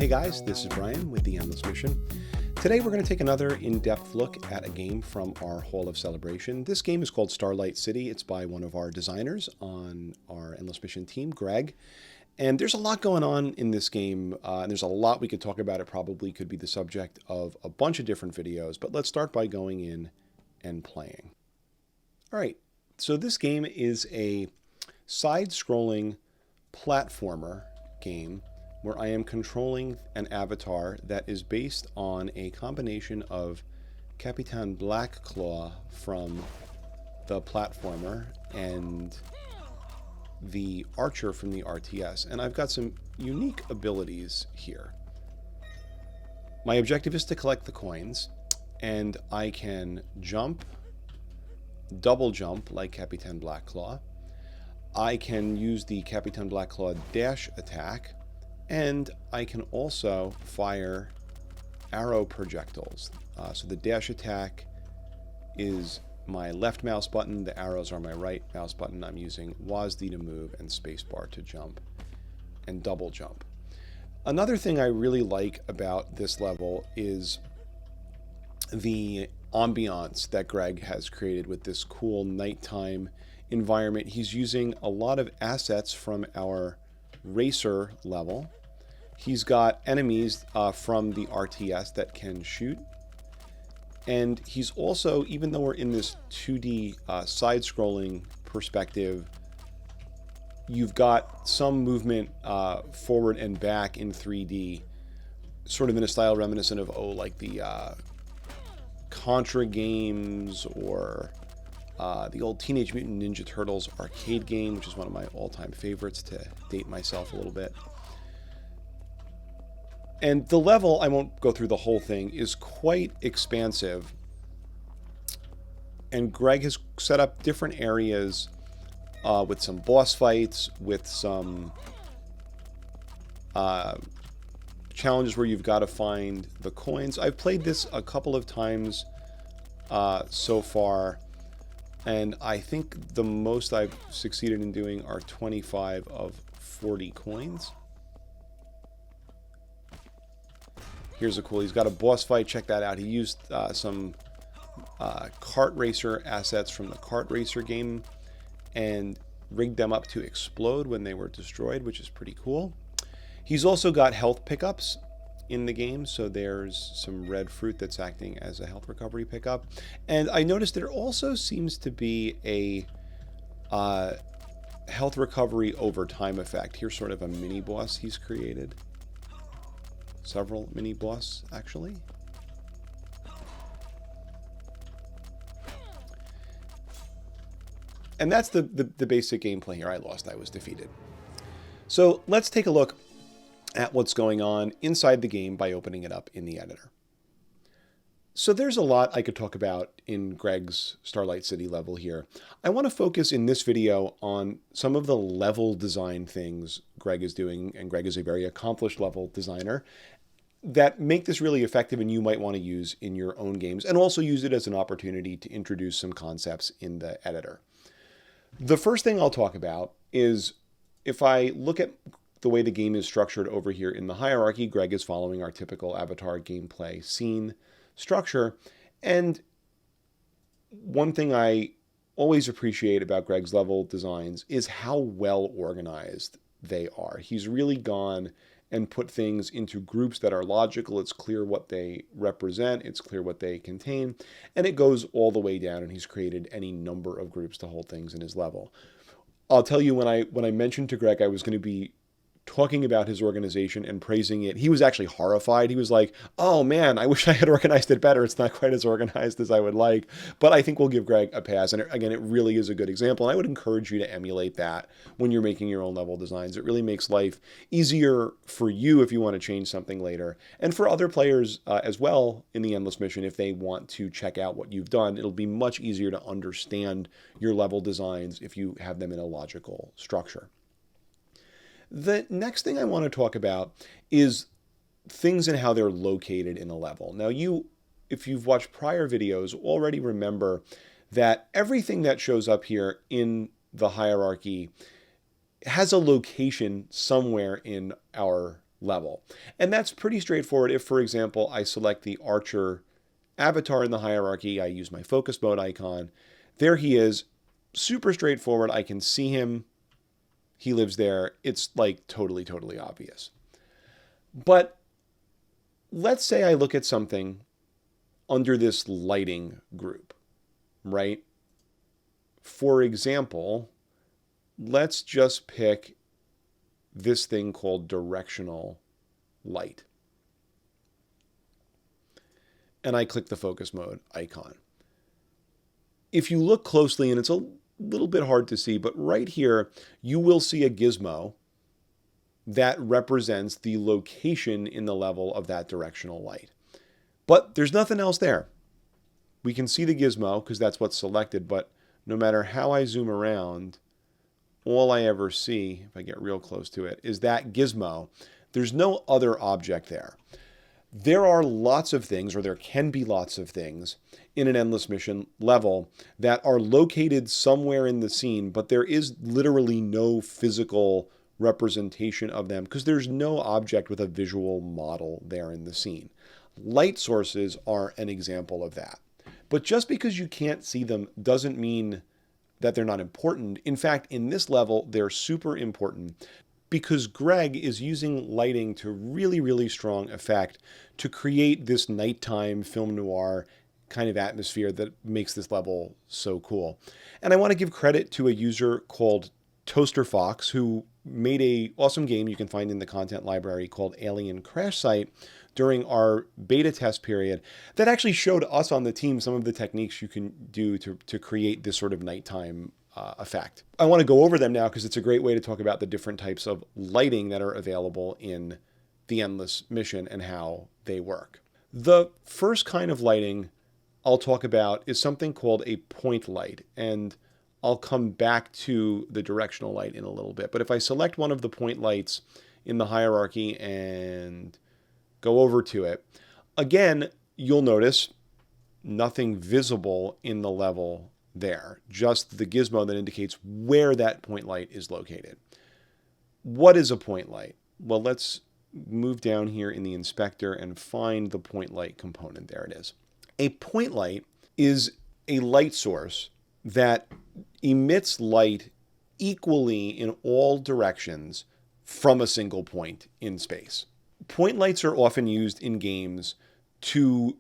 Hey guys, this is Brian with The Endless Mission. Today we're going to take another in-depth look at a game from our Hall of Celebration. This game is called Starlight City. It's by one of our designers on our Endless Mission team, Greg. And there's a lot going on in this game, and there's a lot we could talk about. It probably could be the subject of a bunch of different videos, but let's start by going in and playing. All right, so this game is a side-scrolling platformer game where I am controlling an avatar that is based on a combination of Capitan Blackclaw from the platformer and the archer from the RTS. And I've got some unique abilities here. My objective is to collect the coins, and I can jump, double jump like Capitan Blackclaw. I can use the Capitan Blackclaw dash attack, and I can also fire arrow projectiles. So the dash attack is my left mouse button, the arrows are my right mouse button. I'm using WASD to move and spacebar to jump and double jump. Another thing I really like about this level is the ambiance that Greg has created with this cool nighttime environment. He's using a lot of assets from our racer level. He's got enemies from the RTS that can shoot. And he's also, even though we're in this 2D side-scrolling perspective, you've got some movement forward and back in 3D, sort of in a style reminiscent of, like the Contra games or the old Teenage Mutant Ninja Turtles arcade game, which is one of my all-time favorites, to date myself a little bit. And the level, I won't go through the whole thing, is quite expansive. And Greg has set up different areas with some boss fights, with some challenges where you've got to find the coins. I've played this a couple of times so far, and I think the most I've succeeded in doing are 25 of 40 coins. Here's a cool, he's got a boss fight, check that out. He used some kart racer assets from the kart racer game and rigged them up to explode when they were destroyed, which is pretty cool. He's also got health pickups in the game, so there's some red fruit that's acting as a health recovery pickup. And I noticed there also seems to be a health recovery over time effect. Here's sort of a mini boss he's created. Several mini boss, actually. And that's the basic gameplay here. I lost, I was defeated. So let's take a look at what's going on inside the game by opening it up in the editor. So there's a lot I could talk about in Greg's Starlight City level here. I want to focus in this video on some of the level design things Greg is doing, and Greg is a very accomplished level designer, that make this really effective and you might want to use in your own games, and also use it as an opportunity to introduce some concepts in the editor. The first thing I'll talk about is, if I look at the way the game is structured over here in the hierarchy, Greg is following our typical Avatar gameplay scene structure. And one thing I always appreciate about Greg's level designs is how well organized they are. He's really gone and put things into groups that are logical. It's clear what they represent. It's clear what they contain. And it goes all the way down, and he's created any number of groups to hold things in his level. I'll tell you, when I mentioned to Greg I was going to be talking about his organization and praising it, he was actually horrified. He was like, oh man, I wish I had organized it better. It's not quite as organized as I would like. But I think we'll give Greg a pass. And again, it really is a good example. And I would encourage you to emulate that when you're making your own level designs. It really makes life easier for you if you want to change something later. And for other players as well in the Endless Mission, if they want to check out what you've done, it'll be much easier to understand your level designs if you have them in a logical structure. The next thing I want to talk about is things and how they're located in a level. Now, if you've watched prior videos, already remember that everything that shows up here in the hierarchy has a location somewhere in our level. And that's pretty straightforward. If, for example, I select the archer avatar in the hierarchy, I use my focus mode icon. There he is, super straightforward. I can see him. He lives there. It's like totally, totally obvious. But let's say I look at something under this lighting group, right? For example, let's just pick this thing called directional light. And I click the focus mode icon. If you look closely, and it's a little bit hard to see, but right here, you will see a gizmo that represents the location in the level of that directional light. But there's nothing else there. We can see the gizmo because that's what's selected, but no matter how I zoom around, all I ever see, if I get real close to it, is that gizmo. There's no other object there. There are lots of things, or there can be lots of things, in an Endless Mission level that are located somewhere in the scene, but there is literally no physical representation of them because there's no object with a visual model there in the scene. Light sources are an example of that. But just because you can't see them doesn't mean that they're not important. In fact, in this level, they're super important because Greg is using lighting to really, really strong effect to create this nighttime film noir kind of atmosphere that makes this level so cool. And I want to give credit to a user called Toaster Fox who made a awesome game you can find in the content library called Alien Crash Site during our beta test period that actually showed us on the team some of the techniques you can do to create this sort of nighttime effect. I want to go over them now because it's a great way to talk about the different types of lighting that are available in the Endless Mission and how they work. The first kind of lighting I'll talk about is something called a point light, and I'll come back to the directional light in a little bit. But if I select one of the point lights in the hierarchy and go over to it, again, you'll notice nothing visible in the level there, just the gizmo that indicates where that point light is located. What is a point light? Well, let's move down here in the inspector and find the point light component. There it is. A point light is a light source that emits light equally in all directions from a single point in space. Point lights are often used in games to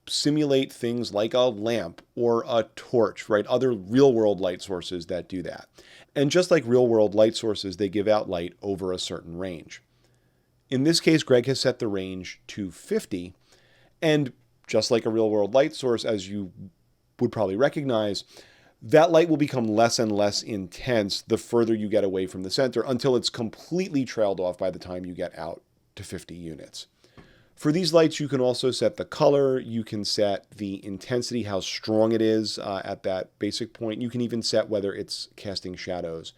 simulate things like a lamp or a torch, right? Other real-world light sources that do that. And just like real-world light sources, they give out light over a certain range. In this case, Greg has set the range to 50, and just like a real-world light source, as you would probably recognize, that light will become less and less intense the further you get away from the center until it's completely trailed off by the time you get out to 50 units. For these lights, you can also set the color, you can set the intensity, how strong it is at that basic point. You can even set whether it's casting shadows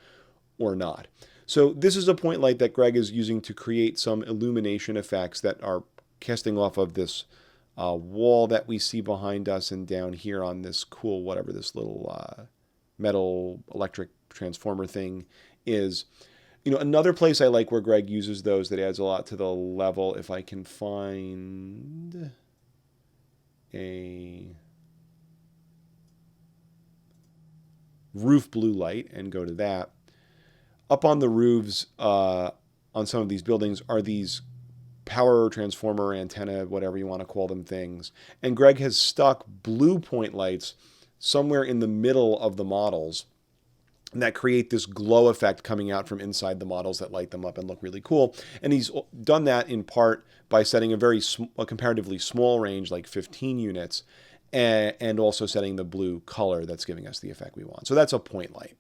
or not. So this is a point light that Greg is using to create some illumination effects that are casting off of this wall that we see behind us and down here on this cool, whatever this little metal electric transformer thing is. You know, another place I like where Greg uses those that adds a lot to the level, if I can find a roof blue light and go to that. Up on the roofs on some of these buildings are these power transformer, antenna, whatever you want to call them things. And Greg has stuck blue point lights somewhere in the middle of the models that create this glow effect coming out from inside the models that light them up and look really cool. And he's done that in part by setting a comparatively small range, like 15 units, and also setting the blue color that's giving us the effect we want. So that's a point light.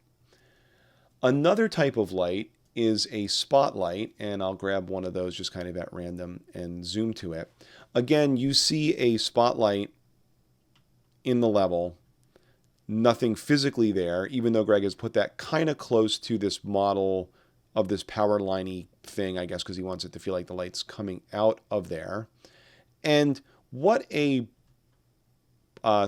Another type of light is a spotlight, and I'll grab one of those just kind of at random and zoom to it. Again, you see a spotlight in the level. Nothing physically there, even though Greg has put that kind of close to this model of this power liney thing, I guess, because he wants it to feel like the light's coming out of there. And what a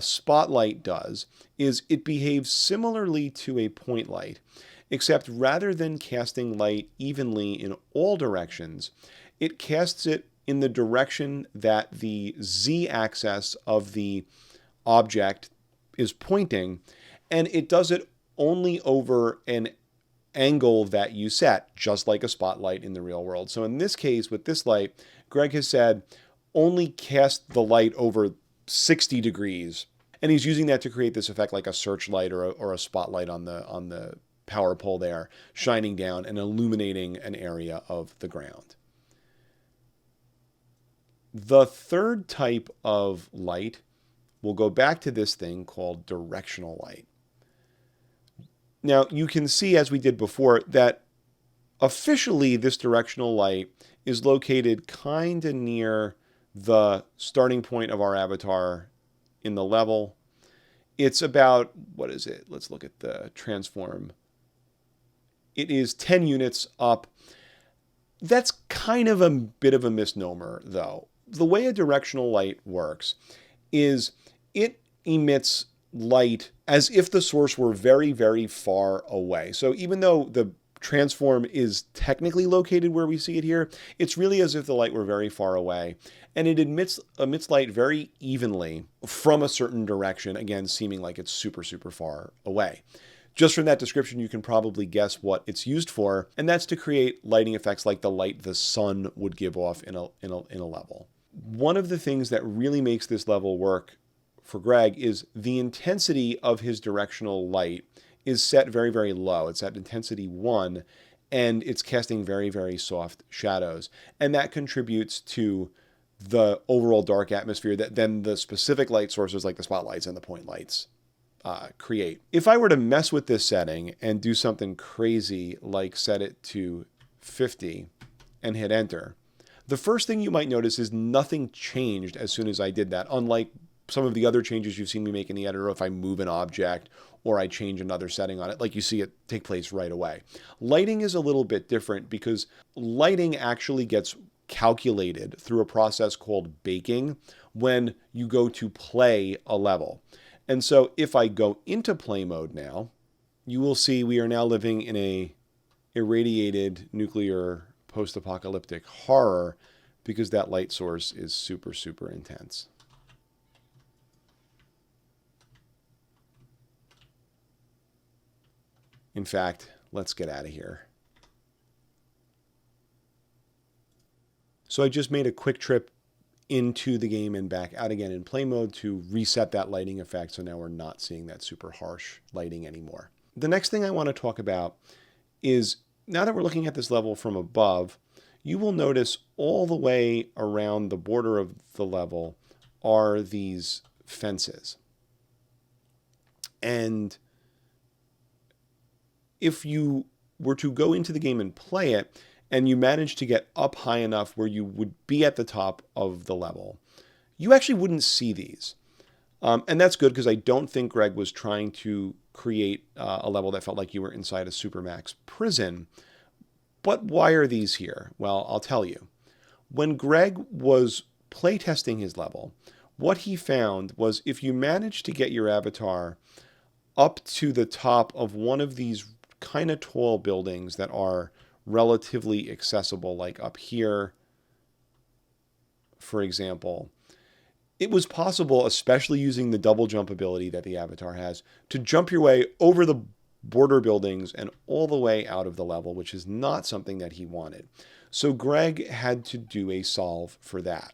spotlight does is it behaves similarly to a point light, except rather than casting light evenly in all directions, it casts it in the direction that the z-axis of the object is pointing, and it does it only over an angle that you set, just like a spotlight in the real world. So in this case, with this light, Greg has said only cast the light over 60 degrees. And he's using that to create this effect like a searchlight or a spotlight on the power pole there, shining down and illuminating an area of the ground. The third type of light will go back to this thing called directional light. Now, you can see, as we did before, that officially this directional light is located kind of near the starting point of our avatar in the level. It's about, what is it? Let's look at the transform. It is 10 units up. That's kind of a bit of a misnomer, though. The way a directional light works is it emits light as if the source were very, very far away. So even though the transform is technically located where we see it here, it's really as if the light were very far away. And it emits light very evenly from a certain direction, again, seeming like it's super, super far away. Just from that description, you can probably guess what it's used for, and that's to create lighting effects like the light the sun would give off in a level. One of the things that really makes this level work for Greg is the intensity of his directional light is set very, very low. It's at intensity 1, and it's casting very, very soft shadows. And that contributes to the overall dark atmosphere that then the specific light sources like the spotlights and the point lights create. If I were to mess with this setting and do something crazy like set it to 50 and hit enter, the first thing you might notice is nothing changed as soon as I did that, unlike some of the other changes you've seen me make in the editor if I move an object or I change another setting on it, like you see it take place right away. Lighting is a little bit different because lighting actually gets calculated through a process called baking when you go to play a level. And so if I go into play mode now, you will see we are now living in a irradiated nuclear post-apocalyptic horror because that light source is super, super intense. In fact, let's get out of here. So I just made a quick trip into the game and back out again in play mode to reset that lighting effect, so now we're not seeing that super harsh lighting anymore. The next thing I want to talk about is, now that we're looking at this level from above, you will notice all the way around the border of the level are these fences. And if you were to go into the game and play it, and you manage to get up high enough where you would be at the top of the level, you actually wouldn't see these. And that's good because I don't think Greg was trying to create a level that felt like you were inside a Supermax prison. But why are these here? Well, I'll tell you. When Greg was playtesting his level, what he found was if you managed to get your avatar up to the top of one of these kind of tall buildings that are relatively accessible, like up here, for example, it was possible, especially using the double jump ability that the avatar has, to jump your way over the border buildings and all the way out of the level, which is not something that he wanted. So Greg had to do a solve for that.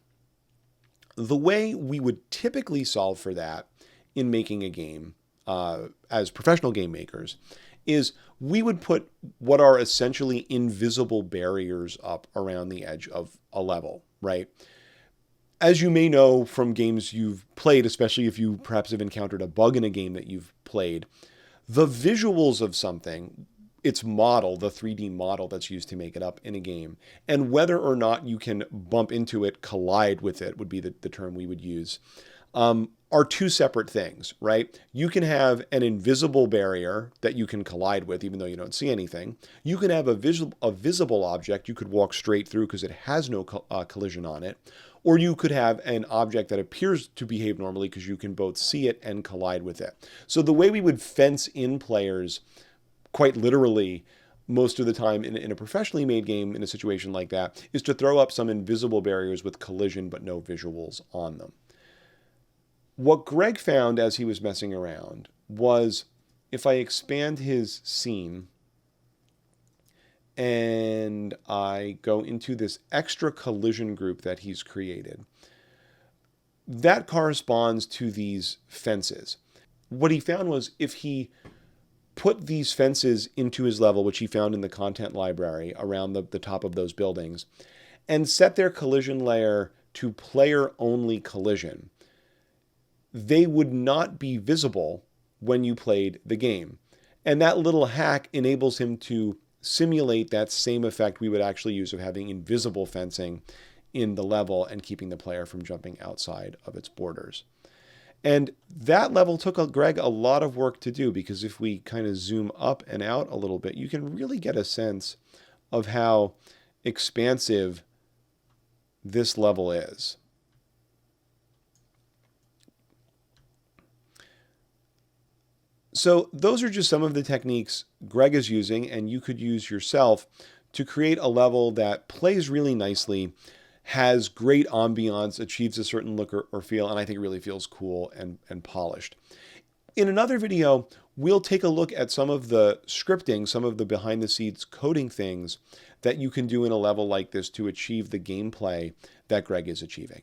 The way we would typically solve for that in making a game as professional game makers is we would put what are essentially invisible barriers up around the edge of a level, right? As you may know from games you've played, especially if you perhaps have encountered a bug in a game that you've played, the visuals of something, its model, the 3D model that's used to make it up in a game, and whether or not you can bump into it, collide with it would be the term we would use, are two separate things, right? You can have an invisible barrier that you can collide with even though you don't see anything. You can have a visible object you could walk straight through because it has no collision on it. Or you could have an object that appears to behave normally because you can both see it and collide with it. So the way we would fence in players, quite literally, most of the time in a professionally made game in a situation like that is to throw up some invisible barriers with collision but no visuals on them. What Greg found as he was messing around was if I expand his scene and I go into this extra collision group that he's created, that corresponds to these fences. What he found was if he put these fences into his level, which he found in the content library around the top of those buildings, and set their collision layer to player-only collision, they would not be visible when you played the game. And that little hack enables him to simulate that same effect we would actually use of having invisible fencing in the level and keeping the player from jumping outside of its borders. And that level took Greg a lot of work to do, because if we kind of zoom up and out a little bit, you can really get a sense of how expansive this level is. So those are just some of the techniques Greg is using and you could use yourself to create a level that plays really nicely, has great ambiance, achieves a certain look or feel, and I think it really feels cool and polished. In another video, we'll take a look at some of the scripting, some of the behind the scenes coding things that you can do in a level like this to achieve the gameplay that Greg is achieving.